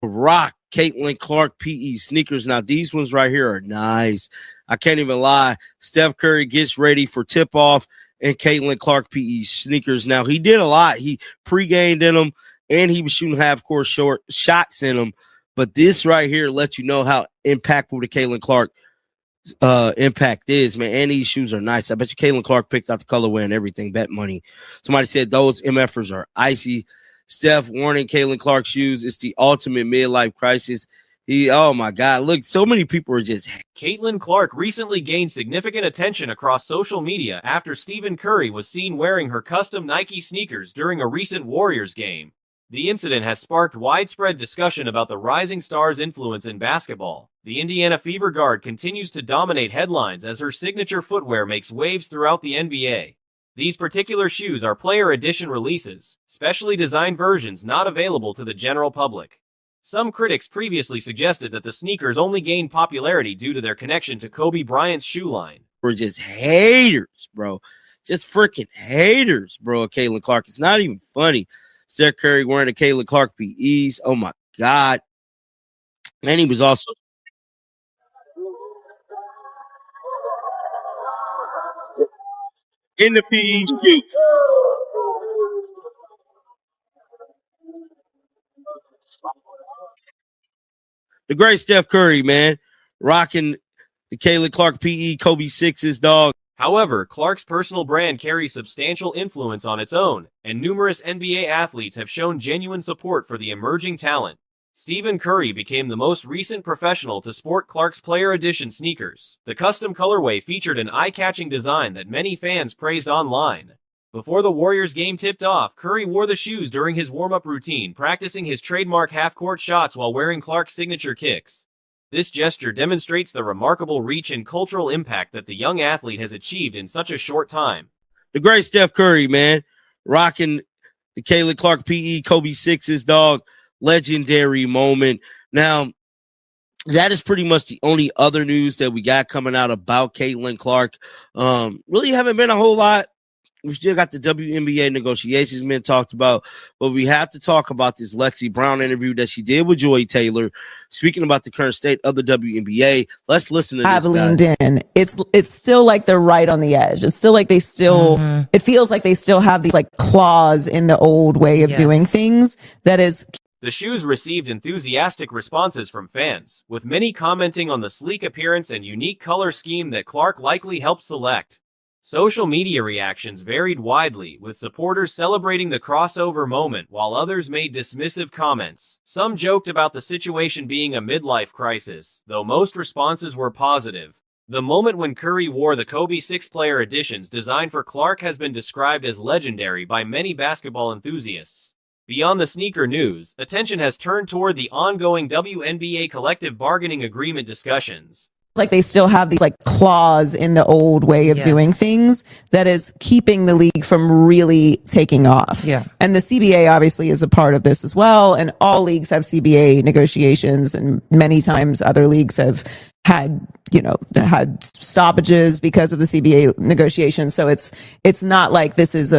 rock Caitlin Clark PE sneakers. Now, these ones right here are nice. I can't even lie. Steph Curry gets ready for tip-off and Caitlin Clark PE sneakers. Now, he did a lot. He pre-gamed in them, and he was shooting half-court short shots in them. But this right here lets you know how impactful the Caitlin Clark impact is, man. And these shoes are nice. I bet you Caitlin Clark picked out the colorway and everything. Bet money. Somebody said those MFers are icy. Steph warning Caitlin Clark shoes. It's the ultimate midlife crisis. Oh my God. Look, so many people are just. Caitlin Clark recently gained significant attention across social media after Stephen Curry was seen wearing her custom Nike sneakers during a recent Warriors game. The incident has sparked widespread discussion about the rising star's influence in basketball. The Indiana Fever guard continues to dominate headlines as her signature footwear makes waves throughout the NBA. These particular shoes are player edition releases, specially designed versions not available to the general public. Some critics previously suggested that the sneakers only gained popularity due to their connection to Kobe Bryant's shoe line. We're just haters, bro. Just freaking haters, bro. Caitlin Clark. It's not even funny. Steph Curry wearing the Caitlin Clark PEs. Oh my God. And he was also in the PE shoe. The great Steph Curry, man, rocking the Caitlin Clark PE Kobe 6's dog. However, Clark's personal brand carries substantial influence on its own, and numerous NBA athletes have shown genuine support for the emerging talent. Stephen Curry became the most recent professional to sport Clark's Player Edition sneakers. The custom colorway featured an eye-catching design that many fans praised online. Before the Warriors game tipped off, Curry wore the shoes during his warm-up routine, practicing his trademark half-court shots while wearing Clark's signature kicks. This gesture demonstrates the remarkable reach and cultural impact that the young athlete has achieved in such a short time. The great Steph Curry, man, rocking the Caitlin Clark PE Kobe 6's dog. Legendary moment. Now, that is pretty much the only other news that we got coming out about Caitlin Clark. Really haven't been a whole lot. We still got the WNBA negotiations being talked about, but we have to talk about this Lexi Brown interview that she did with Joy Taylor, speaking about the current state of the WNBA. Let's listen to this. I've leaned in. It's still like they're right on the edge. It's still like they still, it feels like they still have these like claws in the old way of doing things. That is. The shoes received enthusiastic responses from fans, with many commenting on the sleek appearance and unique color scheme that Clark likely helped select. Social media reactions varied widely, with supporters celebrating the crossover moment while others made dismissive comments. Some joked about the situation being a midlife crisis, though most responses were positive. The moment when Curry wore the Kobe 6 Player Editions designed for Clark has been described as legendary by many basketball enthusiasts. Beyond the sneaker news, attention has turned toward the ongoing WNBA collective bargaining agreement discussions. Like they still have these like claws in the old way of doing things that is keeping the league from really taking off. Yeah. And the CBA obviously is a part of this as well. And all leagues have CBA negotiations, and many times other leagues have had stoppages because of the CBA negotiations. So it's not like this is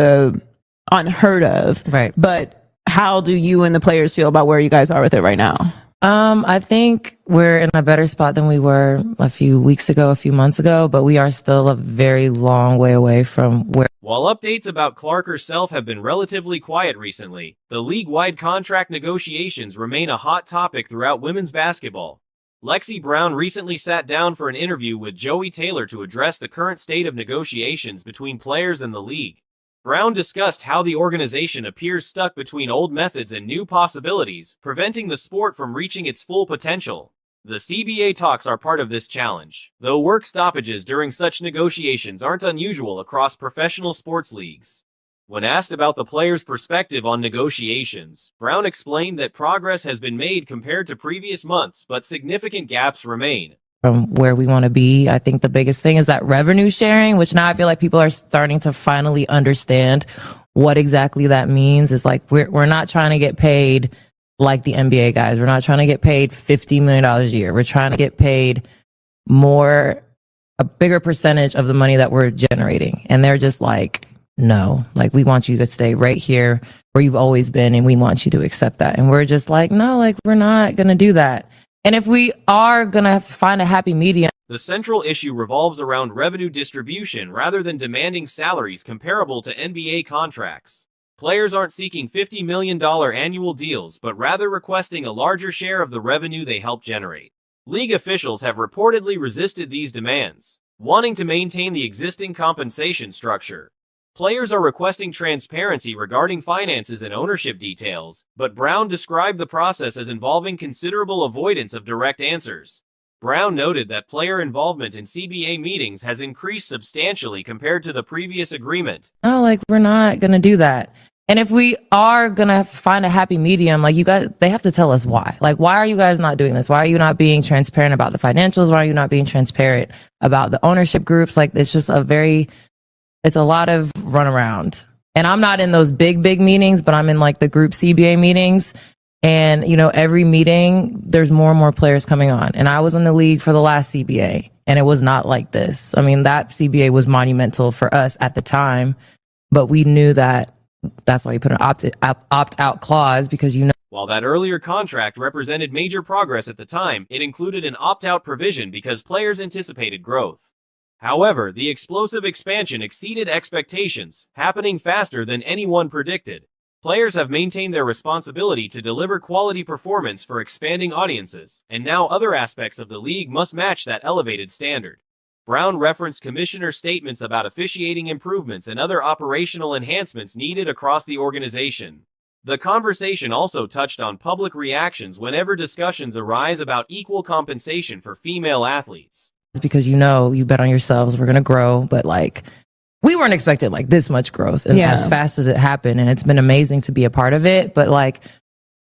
unheard of. Right. But how do you and the players feel about where you guys are with it right now? I think we're in a better spot than we were a few weeks ago, a few months ago, but we are still a very long way away from where. While updates about Clark herself have been relatively quiet recently, the league-wide contract negotiations remain a hot topic throughout women's basketball. Lexi Brown recently sat down for an interview with Joey Taylor to address the current state of negotiations between players and the league. Brown discussed how the organization appears stuck between old methods and new possibilities, preventing the sport from reaching its full potential. The CBA talks are part of this challenge, though work stoppages during such negotiations aren't unusual across professional sports leagues. When asked about the players' perspective on negotiations, Brown explained that progress has been made compared to previous months, but significant gaps remain. From where we want to be. I think the biggest thing is that revenue sharing, which now I feel like people are starting to finally understand what exactly that means. Is like we're not trying to get paid like the NBA guys. We're not trying to get paid $50 million a year. We're trying to get paid a bigger percentage of the money that we're generating. And they're just like, no, like we want you to stay right here where you've always been, and we want you to accept that. And we're just like, no, like we're not going to do that. And if we are going to find a happy medium. The central issue revolves around revenue distribution rather than demanding salaries comparable to NBA contracts. Players aren't seeking $50 million annual deals, but rather requesting a larger share of the revenue they help generate. League officials have reportedly resisted these demands, wanting to maintain the existing compensation structure. Players are requesting transparency regarding finances and ownership details, but Brown described the process as involving considerable avoidance of direct answers. Brown noted that player involvement in CBA meetings has increased substantially compared to the previous agreement. No, like we're not going to do that. And if we are going to find a happy medium, like they have to tell us why. Like, why are you guys not doing this? Why are you not being transparent about the financials? Why are you not being transparent about the ownership groups? Like, it's just it's a lot of runaround. And I'm not in those big meetings, but I'm in like the group CBA meetings. And, every meeting, there's more and more players coming on. And I was in the league for the last CBA, and it was not like this. I mean, that CBA was monumental for us at the time, but we knew that's why you put an opt-out clause, because While that earlier contract represented major progress at the time, it included an opt-out provision because players anticipated growth. However, the explosive expansion exceeded expectations, happening faster than anyone predicted. Players have maintained their responsibility to deliver quality performance for expanding audiences, and now other aspects of the league must match that elevated standard. Brown referenced commissioner statements about officiating improvements and other operational enhancements needed across the organization. The conversation also touched on public reactions whenever discussions arise about equal compensation for female athletes. Because you bet on yourselves, we're going to grow, but like we weren't expecting like this much growth and as fast as it happened, and it's been amazing to be a part of it. But like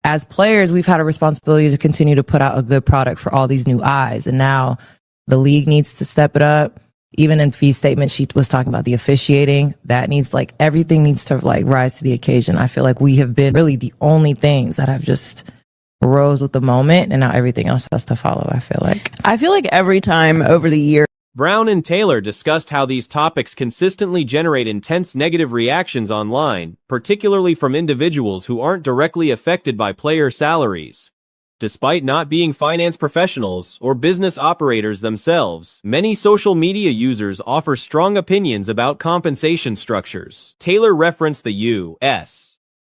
as players, we've had a responsibility to continue to put out a good product for all these new eyes, and now the league needs to step it up. Even in Fee's statement, she was talking about the officiating. That needs everything needs to rise to the occasion. I feel like we have been really the only things that have just rose with the moment, and now everything else has to follow. I feel like every time over the year, Brown and Taylor discussed how these topics consistently generate intense negative reactions online, particularly from individuals who aren't directly affected by player salaries. Despite not being finance professionals or business operators themselves, many social media users offer strong opinions about compensation structures. Taylor referenced the U.S.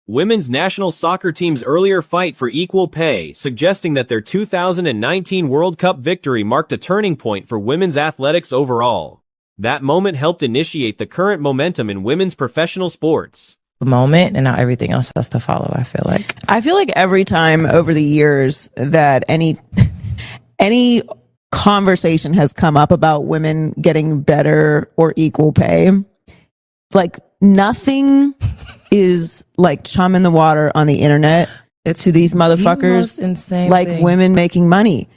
women's national soccer team's earlier fight for equal pay, suggesting that their 2019 World Cup victory marked a turning point for women's athletics overall. That moment helped initiate the current momentum in women's professional sports. The moment, and now everything else has to follow. I feel like every time over the years that any conversation has come up about women getting better or equal pay, like nothing is like chum in the water on the internet to these motherfuckers. Insane like thing. Women making money.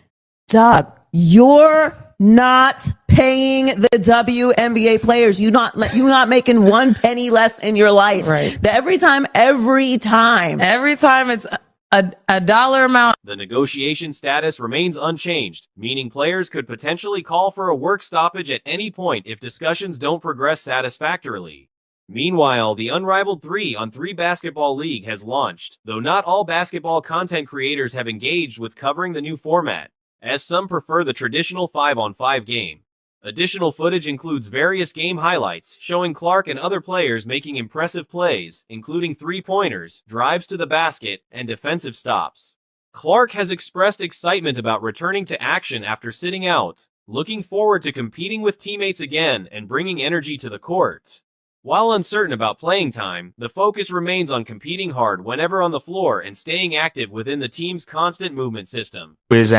Dog, you're not paying the WNBA players. You're not making one penny less in your life. Right. Every time it's a dollar amount. The negotiation status remains unchanged, meaning players could potentially call for a work stoppage at any point if discussions don't progress satisfactorily. Meanwhile, the unrivaled 3-on-3 basketball league has launched, though not all basketball content creators have engaged with covering the new format, as some prefer the traditional 5-on-5 game. Additional footage includes various game highlights, showing Clark and other players making impressive plays, including three-pointers, drives to the basket, and defensive stops. Clark has expressed excitement about returning to action after sitting out, looking forward to competing with teammates again and bringing energy to the court. While uncertain about playing time, the focus remains on competing hard whenever on the floor and staying active within the team's constant movement system. Is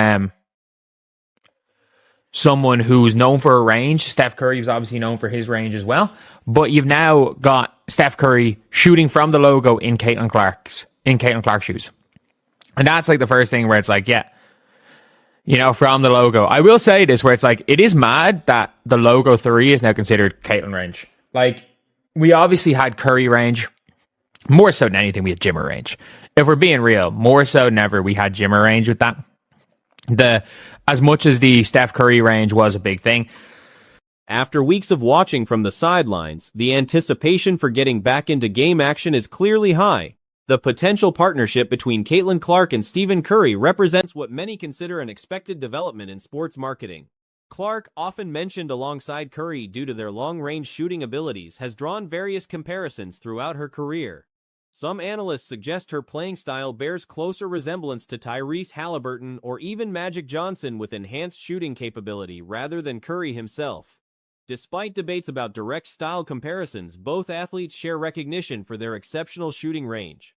someone who's known for a range. Steph Curry was obviously known for his range as well, but you've now got Steph Curry shooting from the logo in Caitlin Clark's shoes, and that's like the first thing where it's like, yeah, from the logo. I will say this, where it's like, it is mad that the logo 3 is now considered Caitlin range. Like, we obviously had Curry range. More so than anything, we had Jimmer range. If we're being real, more so than ever, we had Jimmer range with that. As much as the Steph Curry range was a big thing, After weeks of watching from the sidelines, the anticipation for getting back into game action is clearly high. The potential partnership between Caitlin Clark and Stephen Curry represents what many consider an expected development in sports marketing. Clark, often mentioned alongside Curry due to their long-range shooting abilities, has drawn various comparisons throughout her career. Some analysts suggest her playing style bears closer resemblance to Tyrese Halliburton or even Magic Johnson with enhanced shooting capability rather than Curry himself. Despite debates about direct style comparisons, both athletes share recognition for their exceptional shooting range.